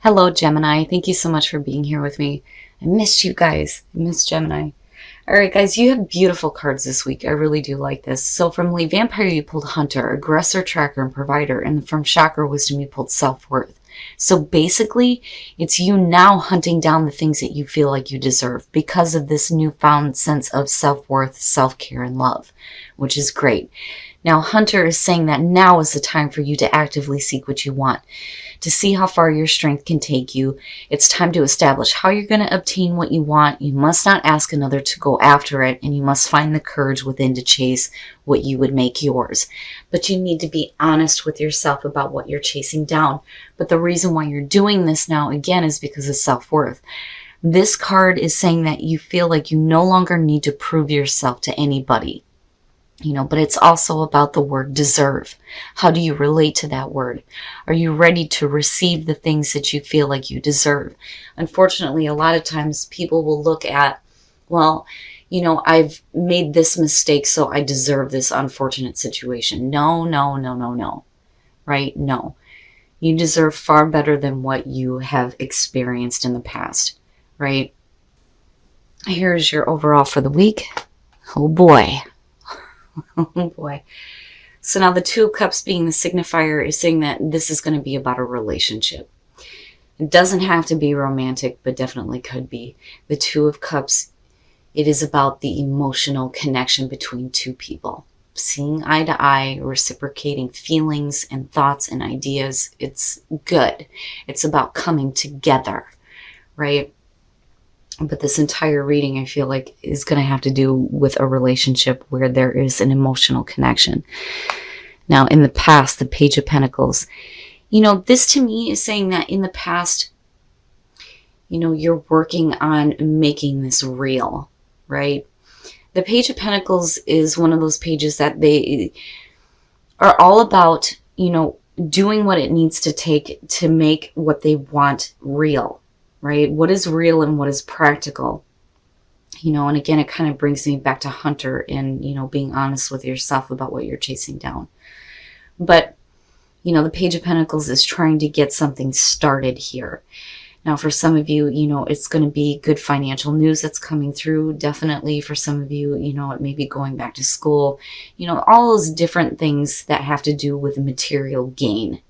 Hello, Gemini. Thank you so much for being here with me. I missed you guys. I missed Gemini. All right, guys, you have beautiful cards this week. I really do like this. So from Lee Vampire, you pulled Hunter, Aggressor, Tracker, and Provider. And from Chakra Wisdom, you pulled Self-Worth. So basically, it's you now hunting down the things that you feel like you deserve because of this newfound sense of self-worth, self-care, and love, which is great. Now, Hunter is saying that now is the time for you to actively seek what you want, to see how far your strength can take you. It's time to establish how you're going to obtain what you want. You must not ask another to go after it, and you must find the courage within to chase what you would make yours. But you need to be honest with yourself about what you're chasing down. But the reason why you're doing this now, again, is because of self-worth. This card is saying that you feel like you no longer need to prove yourself to anybody. But it's also about the word deserve. How do you relate to that word? Are you ready to receive the things that you feel like you deserve? Unfortunately, a lot of times people will look at, well, I've made this mistake, so I deserve this unfortunate situation. No, no, no, no, no. Right? No. You deserve far better than what you have experienced in the past. Right? Here's your overall for the week. Oh boy. Oh boy. So now the Two of Cups being the signifier is saying that this is going to be about a relationship. It doesn't have to be romantic, but definitely could be. The Two of Cups, it is about the emotional connection between two people. Seeing eye to eye, reciprocating feelings and thoughts and ideas. It's good. It's about coming together, right? But this entire reading, I feel like, is going to have to do with a relationship where there is an emotional connection. Now, in the past, the Page of Pentacles, this to me is saying that in the past, you're working on making this real, right? The Page of Pentacles is one of those pages that they are all about, doing what it needs to take to make what they want real. Right? What is real and what is practical? And again, it kind of brings me back to Hunter and, being honest with yourself about what you're chasing down. But, the Page of Pentacles is trying to get something started here. Now, for some of you, it's going to be good financial news that's coming through. Definitely for some of you, it may be going back to school. All those different things that have to do with material gain.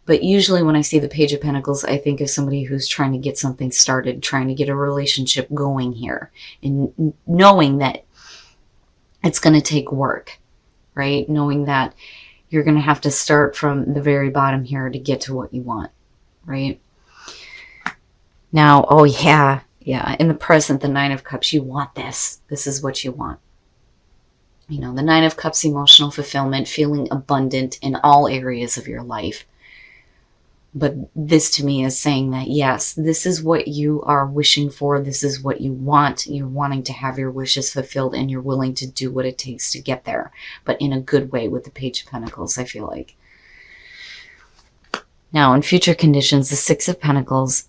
But usually when I see the Page of Pentacles, I think of somebody who's trying to get something started, trying to get a relationship going here, and knowing that it's going to take work, right? Knowing that you're going to have to start from the very bottom here to get to what you want, right? Now, oh yeah, in the present, the Nine of Cups, you want this. This is what you want. The Nine of Cups, emotional fulfillment, feeling abundant in all areas of your life. But this to me is saying that, yes, this is what you are wishing for. This is what you want. You're wanting to have your wishes fulfilled, and you're willing to do what it takes to get there. But in a good way with the Page of Pentacles, I feel like. Now, in future conditions, the Six of Pentacles,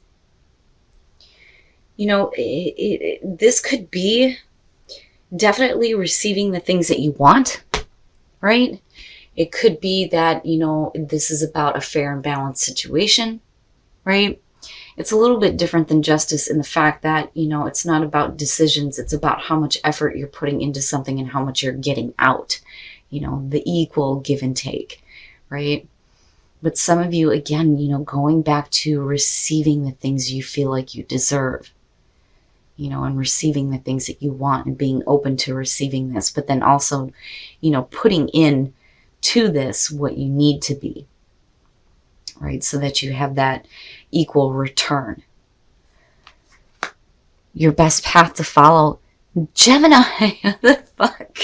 this could be definitely receiving the things that you want, right? It could be that, this is about a fair and balanced situation, right? It's a little bit different than justice in the fact that, it's not about decisions. It's about how much effort you're putting into something and how much you're getting out, the equal give and take, right? But some of you, again, going back to receiving the things you feel like you deserve, and receiving the things that you want and being open to receiving this, but then also, putting in to this what you need to be, right? So that you have that equal return. Your best path to follow, Gemini. What the fuck?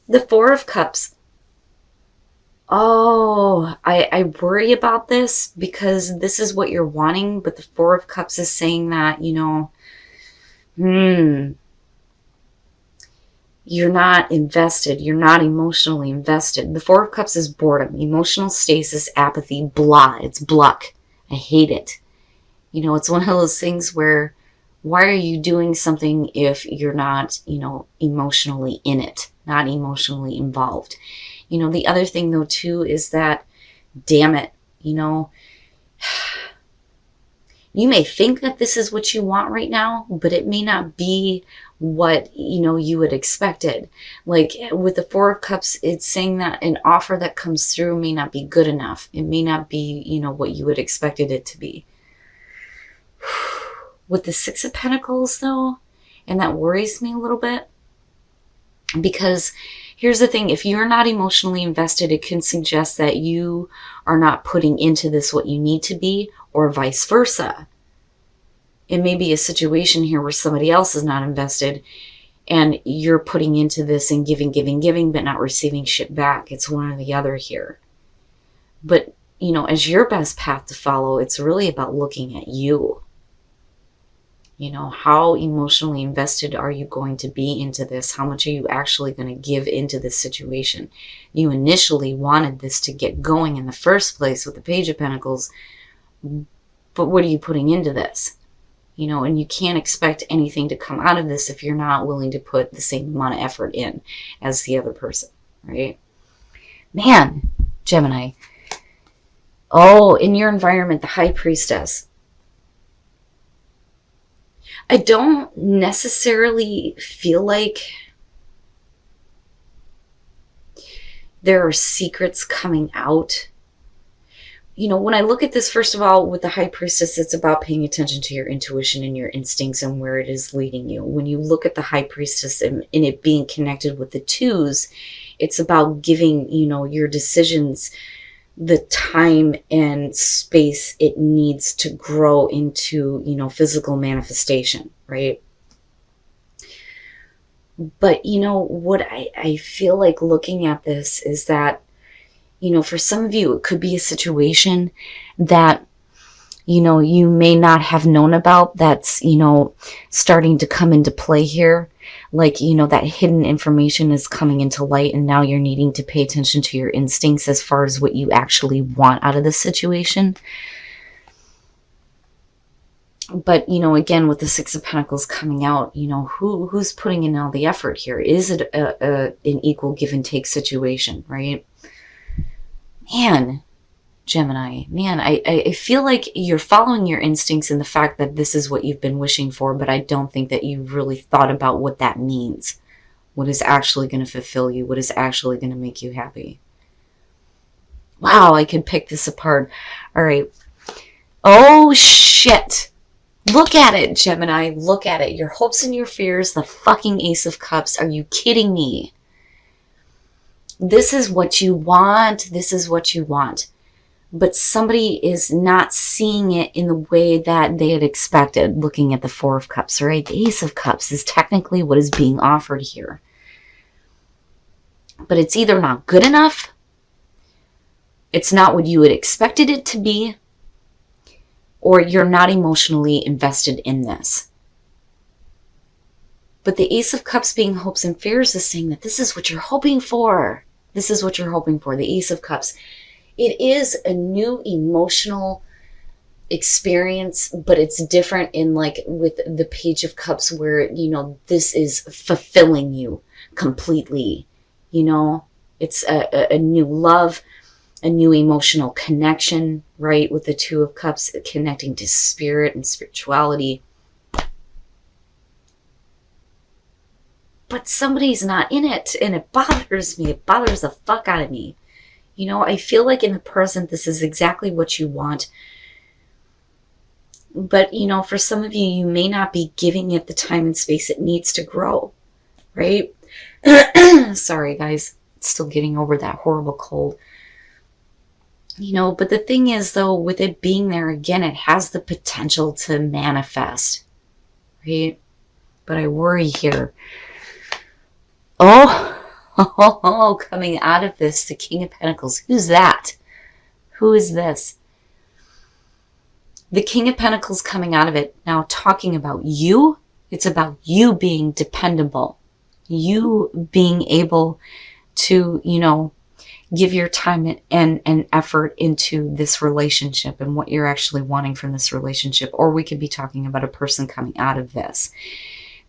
The Four of Cups. Oh, I worry about this because this is what you're wanting, but the Four of Cups is saying that, you're not invested. You're not emotionally invested. The Four of Cups is boredom, emotional stasis, apathy, blah. It's bluck. I hate it. It's one of those things where, why are you doing something if you're not, emotionally in it, not emotionally involved? The other thing though too is that, damn it, You know, you may think that this is what you want right now, but it may not be what, you had expected. Like with the Four of Cups, it's saying that an offer that comes through may not be good enough. It may not be, what you had expected it to be. With the Six of Pentacles though, and that worries me a little bit, because here's the thing, if you're not emotionally invested, it can suggest that you are not putting into this what you need to be, or vice versa. It may be a situation here where somebody else is not invested and you're putting into this and giving, but not receiving shit back. It's one or the other here. But, as your best path to follow, it's really about looking at you. How emotionally invested are you going to be into this? How much are you actually going to give into this situation? You initially wanted this to get going in the first place with the Page of Pentacles, but what are you putting into this? And you can't expect anything to come out of this if you're not willing to put the same amount of effort in as the other person, right? Man, Gemini. Oh, in your environment, the High Priestess. I don't necessarily feel like there are secrets coming out. When I look at this, first of all, with the High Priestess, it's about paying attention to your intuition and your instincts and where it is leading you. When you look at the High Priestess and it being connected with the twos, it's about giving, your decisions the time and space it needs to grow into, physical manifestation, right? But, what I feel like looking at this is that, for some of you, it could be a situation that, you may not have known about that's, starting to come into play here. Like, that hidden information is coming into light and now you're needing to pay attention to your instincts as far as what you actually want out of the situation. But, again, with the Six of Pentacles coming out, who's putting in all the effort here? Is it an equal give and take situation, right? Man, Gemini, I feel like you're following your instincts and the fact that this is what you've been wishing for, but I don't think that you really thought about what that means. What is actually going to fulfill you? What is actually going to make you happy? Wow, I could pick this apart. All right. Oh, shit. Look at it, Gemini. Look at it. Your hopes and your fears, the fucking Ace of Cups. Are you kidding me? This is what you want. This is what you want. But somebody is not seeing it in the way that they had expected, looking at the Four of Cups, right? The Ace of Cups is technically what is being offered here. But it's either not good enough, it's not what you had expected it to be, or you're not emotionally invested in this. But the Ace of Cups being hopes and fears is saying that this is what you're hoping for. This is what you're hoping for, the Ace of Cups. It is a new emotional experience, but it's different in like with the Page of Cups where, this is fulfilling you completely. It's a new love, a new emotional connection, right? With the Two of Cups, connecting to spirit and spirituality. But somebody's not in it, and it bothers me. It bothers the fuck out of me. I feel like in the present, this is exactly what you want. But, for some of you, you may not be giving it the time and space it needs to grow, right? Sorry, guys. Still getting over that horrible cold. But the thing is, though, with it being there, again, it has the potential to manifest, right? But I worry here. Oh, coming out of this, the King of Pentacles. Who's that? Who is this? The King of Pentacles coming out of it, now talking about you. It's about you being dependable. You being able to, give your time and effort into this relationship and what you're actually wanting from this relationship. Or we could be talking about a person coming out of this.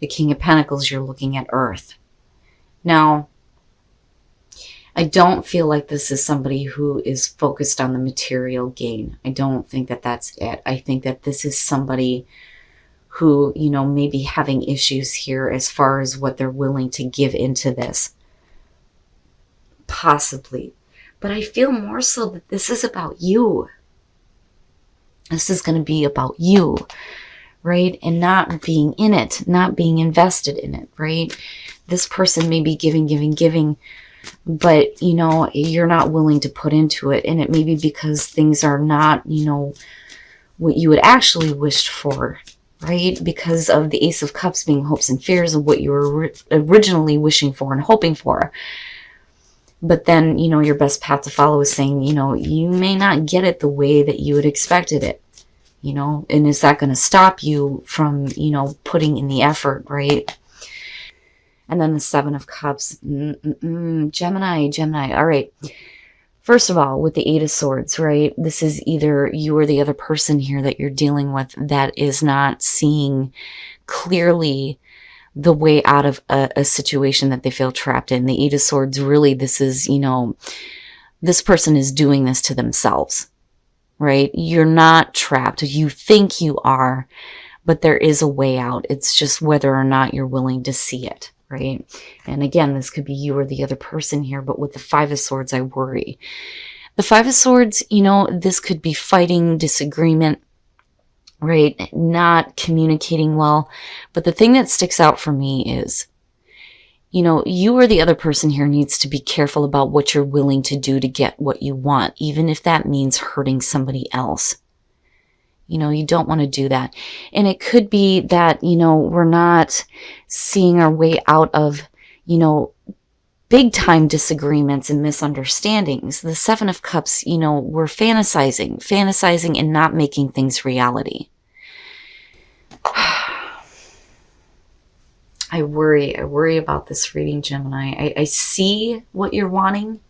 The King of Pentacles, you're looking at Earth. Now, I don't feel like this is somebody who is focused on the material gain. I don't think that that's it. I think that this is somebody who, you know, may be having issues here as far as what they're willing to give into this. Possibly. But I feel more so that this is about you. This is going to be about you, right? And not being in it, not being invested in it, right? This person may be giving, but, you know, you're not willing to put into it. And it may be because things are not, you know, what you had actually wished for, right? Because of the Ace of Cups being hopes and fears of what you were originally wishing for and hoping for. But then, you know, your best path to follow is saying, you know, you may not get it the way that you had expected it, you know, and is that going to stop you from, you know, putting in the effort, right? And then the Seven of Cups, Gemini. All right. First of all, with the Eight of Swords, right? This is either you or the other person here that you're dealing with that is not seeing clearly the way out of a situation that they feel trapped in. The Eight of Swords, really, this is, you know, this person is doing this to themselves, right? You're not trapped. You think you are, but there is a way out. It's just whether or not you're willing to see it, right? And again, this could be you or the other person here, but with the Five of Swords, I worry. The Five of Swords, you know, this could be fighting, disagreement, right? Not communicating well. But the thing that sticks out for me is, you know, you or the other person here needs to be careful about what you're willing to do to get what you want, even if that means hurting somebody else. You know, you don't want to do that. And it could be that, you know, we're not seeing our way out of, you know, big time disagreements and misunderstandings. The Seven of Cups, you know, we're fantasizing and not making things reality. I worry about this reading, Gemini. I see what you're wanting,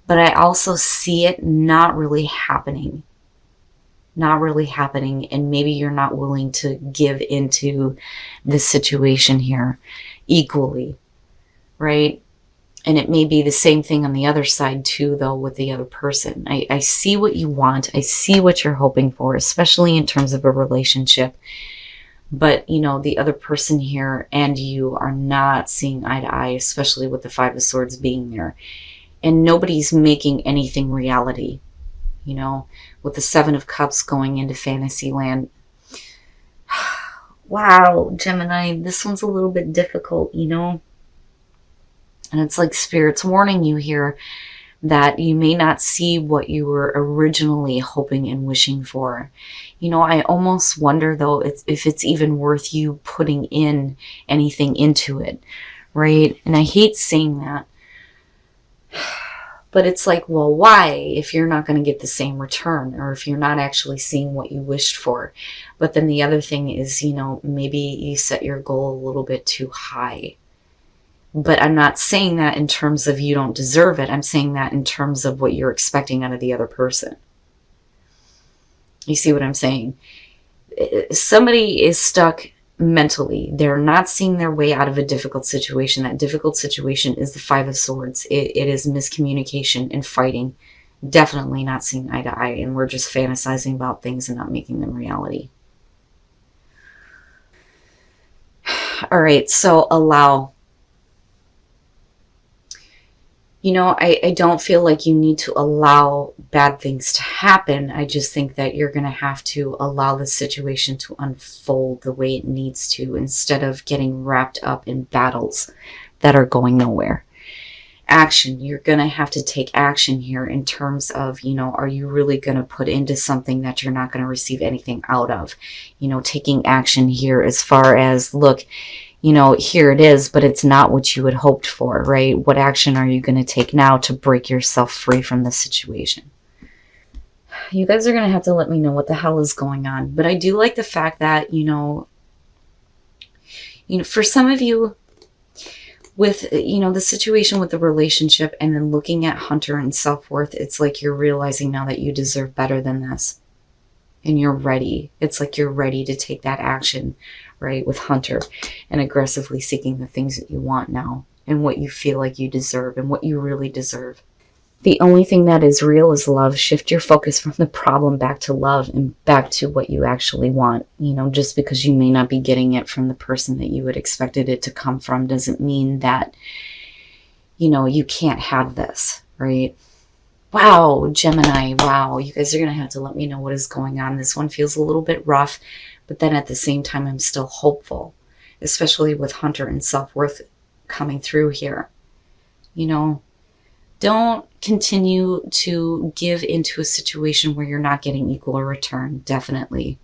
but I also see it not really happening. And maybe you're not willing to give into this situation here equally, right? And it may be the same thing on the other side too, though, with the other person. I see what you want. I see what you're hoping for, especially in terms of a relationship. But, you know, the other person here and you are not seeing eye to eye, especially with the Five of Swords being there. And nobody's making anything reality, you know, with the Seven of Cups going into fantasy land. Wow, Gemini, this one's a little bit difficult, you know. And it's like Spirit's warning you here that you may not see what you were originally hoping and wishing for. You know, I almost wonder, though, if it's even worth you putting in anything into it, right? And I hate saying that. But it's like, well, why if you're not going to get the same return or if you're not actually seeing what you wished for? But then the other thing is, you know, maybe you set your goal a little bit too high. But I'm not saying that in terms of you don't deserve it. I'm saying that in terms of what you're expecting out of the other person. You see what I'm saying? Somebody is stuck mentally. They're not seeing their way out of a difficult situation. That difficult situation is the Five of Swords. It is miscommunication and fighting. Definitely not seeing eye to eye. And we're just fantasizing about things and not making them reality. All right, so allow. You know, I don't feel like you need to allow bad things to happen. I just think that you're going to have to allow the situation to unfold the way it needs to instead of getting wrapped up in battles that are going nowhere. Action. You're going to have to take action here in terms of, you know, are you really going to put into something that you're not going to receive anything out of? You know, taking action here as far as, look, you know, here it is, but it's not what you had hoped for, right? What action are you going to take now to break yourself free from this situation? You guys are going to have to let me know what the hell is going on. But I do like the fact that, you know, for some of you, with, you know, the situation with the relationship and then looking at Hunter and self-worth, it's like you're realizing now that you deserve better than this. And you're ready. It's like you're ready to take that action, right, with Hunter and aggressively seeking the things that you want now and what you feel like you deserve and what you really deserve. The only thing that is real is love. Shift your focus from the problem back to love and back to what you actually want. Just because you may not be getting it from the person that you had expected it to come from doesn't mean that, you can't have this, right? Wow, Gemini, wow. You guys are going to have to let me know what is going on. This one feels a little bit rough, but then at the same time, I'm still hopeful, especially with Hunter and self-worth coming through here. Don't continue to give into a situation where you're not getting equal return, definitely.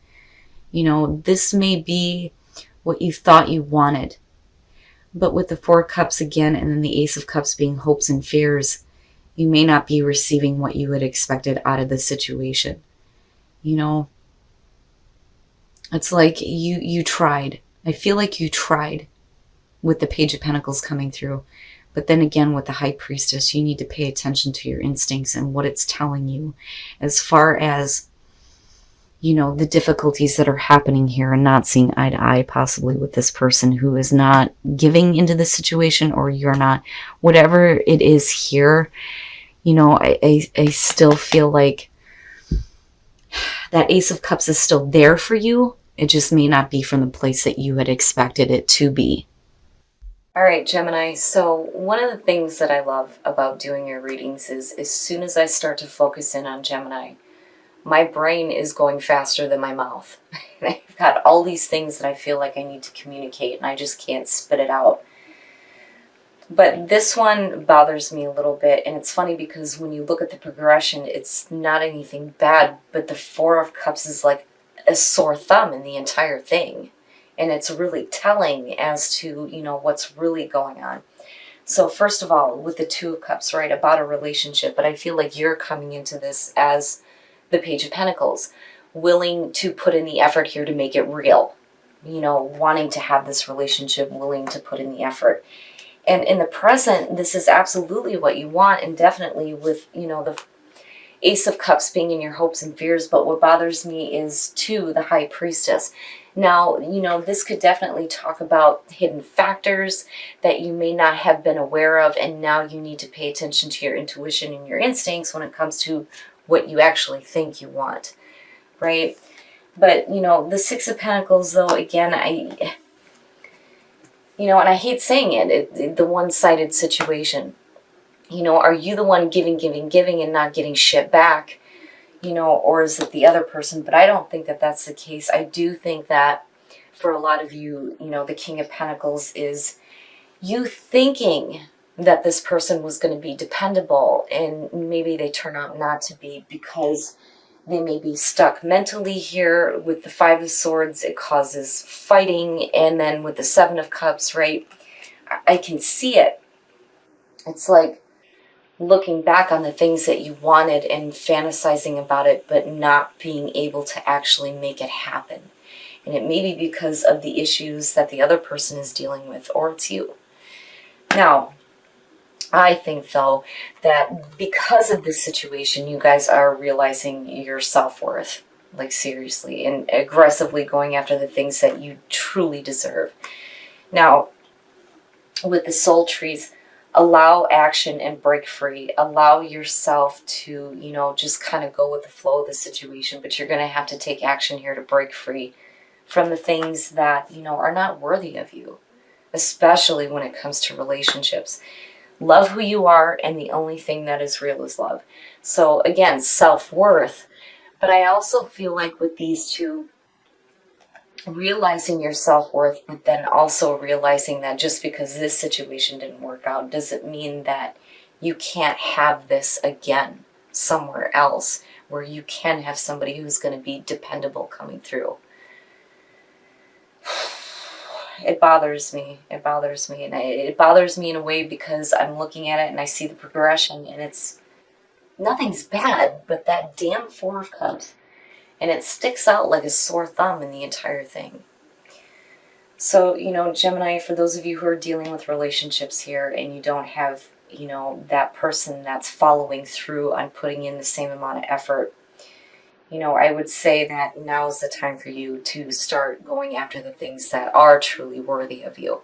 This may be what you thought you wanted, but with the Four of Cups again and then the Ace of Cups being hopes and fears, you may not be receiving what you had expected out of the situation. It's like you tried. I feel like you tried with the Page of Pentacles coming through. But then again, with the High Priestess, you need to pay attention to your instincts and what it's telling you as far as, the difficulties that are happening here and not seeing eye to eye possibly with this person who is not giving into the situation, or you're not, whatever it is here. I still feel like that Ace of Cups is still there for you. It just may not be from the place that you had expected it to be. All right, Gemini, so one of the things that I love about doing your readings is as soon as I start to focus in on Gemini, my brain is going faster than my mouth. I've got all these things that I feel like I need to communicate, and I just can't spit it out. But this one bothers me a little bit, and it's funny because when you look at the progression, it's not anything bad, but the Four of Cups is like a sore thumb in the entire thing. And it's really telling as to, what's really going on. So first of all, with the Two of Cups, right, about a relationship, but I feel like you're coming into this as the Page of Pentacles, willing to put in the effort here to make it real, wanting to have this relationship, willing to put in the effort. And in the present, this is absolutely what you want, and definitely with, the Ace of Cups being in your hopes and fears. But what bothers me is, too, the High Priestess. Now, this could definitely talk about hidden factors that you may not have been aware of, and now you need to pay attention to your intuition and your instincts when it comes to what you actually think you want, right? But, the Six of Pentacles, though, again, and I hate saying it, the one-sided situation. Are you the one giving, and not getting shit back? Or is it the other person? But I don't think that that's the case. I do think that for a lot of you, the King of Pentacles is you thinking that this person was going to be dependable, and maybe they turn out not to be because they may be stuck mentally here. With the Five of Swords, it causes fighting, and then with the Seven of Cups, right, I can see it. It's like looking back on the things that you wanted and fantasizing about it, but not being able to actually make it happen. And it may be because of the issues that the other person is dealing with, or it's you. Now, I think, though, that because of this situation, you guys are realizing your self-worth, like seriously, and aggressively going after the things that you truly deserve. Now, with the soul trees, allow action and break free. Allow yourself to, just kind of go with the flow of the situation. But you're going to have to take action here to break free from the things that, are not worthy of you, especially when it comes to relationships. Love who you are, and the only thing that is real is love. So again, self-worth. But I also feel like with these two, realizing your self-worth, but then also realizing that just because this situation didn't work out doesn't mean that you can't have this again somewhere else, where you can have somebody who's going to be dependable coming through. It bothers me. It bothers me. And it bothers me in a way because I'm looking at it and I see the progression, and it's nothing's bad, but that damn Four of Cups. And it sticks out like a sore thumb in the entire thing. So, Gemini, for those of you who are dealing with relationships here and you don't have, that person that's following through on putting in the same amount of effort, I would say that now is the time for you to start going after the things that are truly worthy of you.